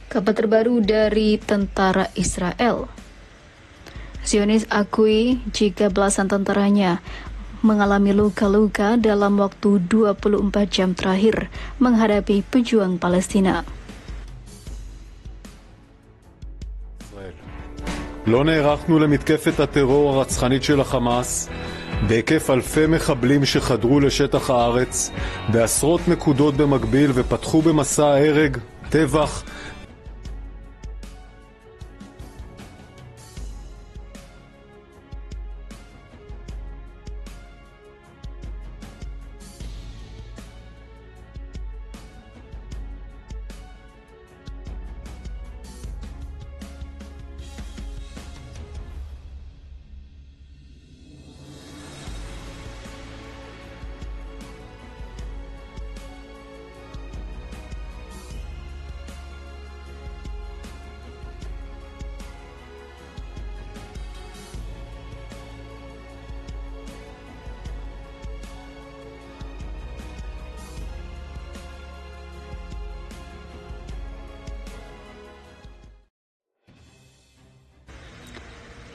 Kabar terbaru dari tentara Israel. Zionis akui jika belasan tentaranya mengalami luka-luka dalam waktu 24 jam terakhir menghadapi pejuang Palestina. לא נערכנו למתקפת הטרור הרצחנית של החמאס בהיקף אלפי מחבלים שחדרו לשטח הארץ בעשרות נקודות במקביל ופתחו במסע הרג, טבח.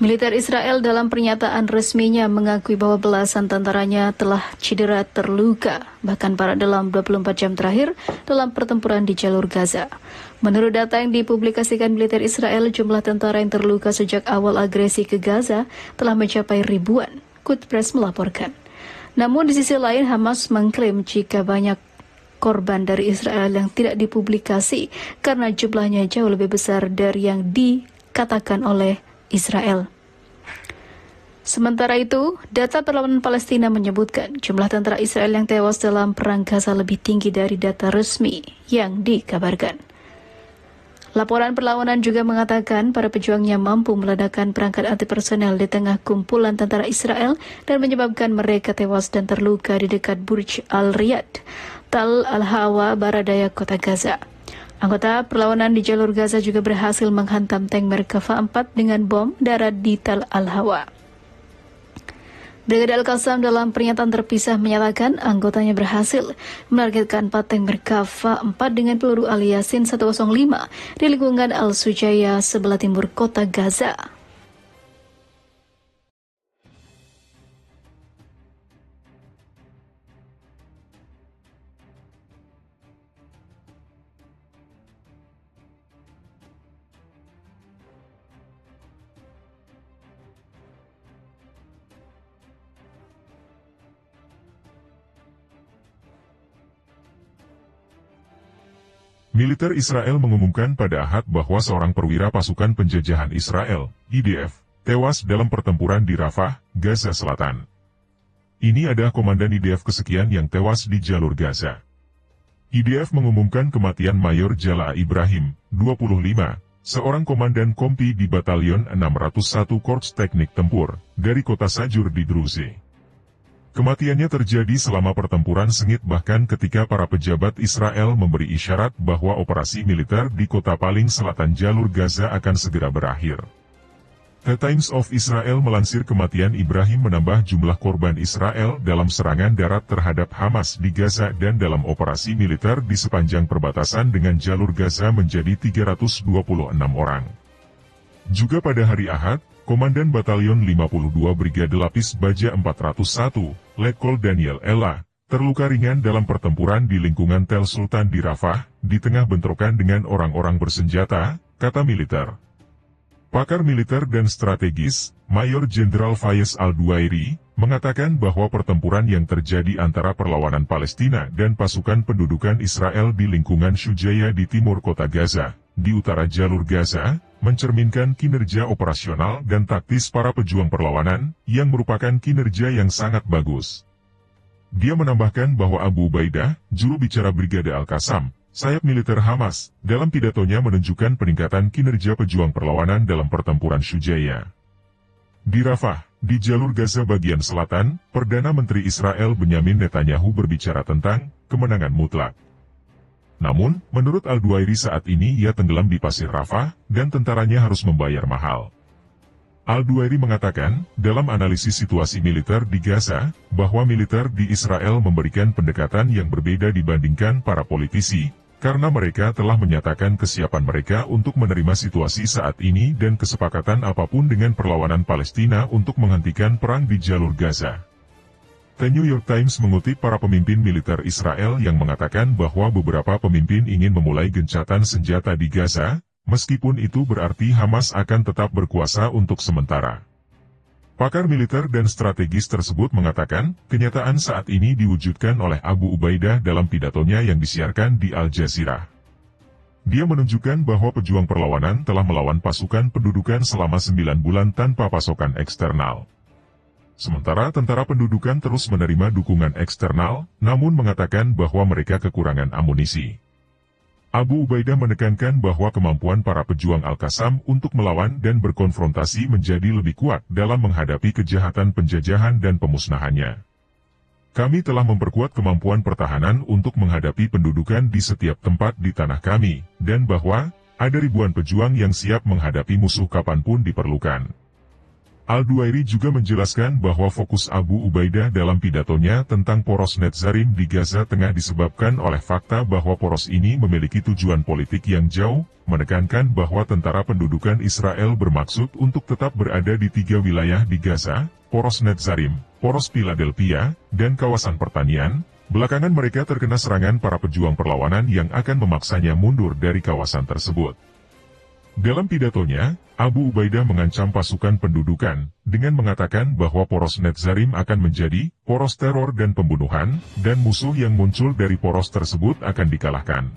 Militer Israel dalam pernyataan resminya mengakui bahwa belasan tentaranya telah cedera terluka, bahkan parah dalam 24 jam terakhir dalam pertempuran di jalur Gaza. Menurut data yang dipublikasikan militer Israel, jumlah tentara yang terluka sejak awal agresi ke Gaza telah mencapai ribuan, Quds Press melaporkan. Namun di sisi lain, Hamas mengklaim jika banyak korban dari Israel yang tidak dipublikasi karena jumlahnya jauh lebih besar dari yang dikatakan oleh Israel. Sementara itu, data perlawanan Palestina menyebutkan jumlah tentara Israel yang tewas dalam perang Gaza lebih tinggi dari data resmi yang dikabarkan. Laporan perlawanan juga mengatakan para pejuangnya mampu meledakkan perangkat anti-personel di tengah kumpulan tentara Israel dan menyebabkan mereka tewas dan terluka di dekat Burj Al-Riyad, Tal Al-Hawa, barat daya kota Gaza. Anggota perlawanan di jalur Gaza juga berhasil menghantam tank Merkava 4 dengan bom darat di Tal Al-Hawa. Brigade Al-Qassam dalam pernyataan terpisah menyatakan anggotanya berhasil menargetkan 4 tank Merkava 4 dengan peluru Al-Yasin 105 di lingkungan Al-Sujaya sebelah timur kota Gaza. Militer Israel mengumumkan pada Ahad bahwa seorang perwira pasukan penjajahan Israel, IDF, tewas dalam pertempuran di Rafah, Gaza Selatan. Ini adalah komandan IDF kesekian yang tewas di jalur Gaza. IDF mengumumkan kematian Mayor Jalaa Ibrahim, 25, seorang komandan kompi di Batalion 601 Korps Teknik Tempur, dari kota Sajur di Druze. Kematiannya terjadi selama pertempuran sengit bahkan ketika para pejabat Israel memberi isyarat bahwa operasi militer di kota paling selatan jalur Gaza akan segera berakhir. The Times of Israel melansir kematian Ibrahim menambah jumlah korban Israel dalam serangan darat terhadap Hamas di Gaza dan dalam operasi militer di sepanjang perbatasan dengan jalur Gaza menjadi 326 orang. Juga pada hari Ahad, Komandan Batalion 52 Brigade Lapis Baja 401, Letkol Daniel Ella, terluka ringan dalam pertempuran di lingkungan Tel Sultan di Rafah, di tengah bentrokan dengan orang-orang bersenjata, kata militer. Pakar militer dan strategis, Mayor Jenderal Fayez Al-Duairi, mengatakan bahwa pertempuran yang terjadi antara perlawanan Palestina dan pasukan pendudukan Israel di lingkungan Shujaya di timur kota Gaza, di utara jalur Gaza, mencerminkan kinerja operasional dan taktis para pejuang perlawanan, yang merupakan kinerja yang sangat bagus. Dia menambahkan bahwa Abu Ubaidah, juru bicara Brigade Al-Qassam, sayap militer Hamas, dalam pidatonya menunjukkan peningkatan kinerja pejuang perlawanan dalam pertempuran Shujaya. Di Rafah, di jalur Gaza bagian selatan, Perdana Menteri Israel Benyamin Netanyahu berbicara tentang kemenangan mutlak. Namun, menurut Al-Duairi saat ini ia tenggelam di pasir Rafah, dan tentaranya harus membayar mahal. Al-Duairi mengatakan, dalam analisis situasi militer di Gaza, bahwa militer di Israel memberikan pendekatan yang berbeda dibandingkan para politisi, karena mereka telah menyatakan kesiapan mereka untuk menerima situasi saat ini dan kesepakatan apapun dengan perlawanan Palestina untuk menghentikan perang di jalur Gaza. The New York Times mengutip para pemimpin militer Israel yang mengatakan bahwa beberapa pemimpin ingin memulai gencatan senjata di Gaza, meskipun itu berarti Hamas akan tetap berkuasa untuk sementara. Pakar militer dan strategis tersebut mengatakan, kenyataan saat ini diwujudkan oleh Abu Ubaidah dalam pidatonya yang disiarkan di Al Jazeera. Dia menunjukkan bahwa pejuang perlawanan telah melawan pasukan pendudukan selama 9 bulan tanpa pasokan eksternal. Sementara tentara pendudukan terus menerima dukungan eksternal, namun mengatakan bahwa mereka kekurangan amunisi. Abu Ubaidah menekankan bahwa kemampuan para pejuang Al-Qassam untuk melawan dan berkonfrontasi menjadi lebih kuat dalam menghadapi kejahatan penjajahan dan pemusnahannya. Kami telah memperkuat kemampuan pertahanan untuk menghadapi pendudukan di setiap tempat di tanah kami, dan bahwa ada ribuan pejuang yang siap menghadapi musuh kapanpun diperlukan. Al-Duairi juga menjelaskan bahwa fokus Abu Ubaidah dalam pidatonya tentang poros Netzarim di Gaza Tengah disebabkan oleh fakta bahwa poros ini memiliki tujuan politik yang jauh, menekankan bahwa tentara pendudukan Israel bermaksud untuk tetap berada di 3 wilayah di Gaza, poros Netzarim, poros Philadelphia, dan kawasan pertanian. Belakangan mereka terkena serangan para pejuang perlawanan yang akan memaksanya mundur dari kawasan tersebut. Dalam pidatonya, Abu Ubaidah mengancam pasukan pendudukan, dengan mengatakan bahwa poros Netzarim akan menjadi poros teror dan pembunuhan, dan musuh yang muncul dari poros tersebut akan dikalahkan.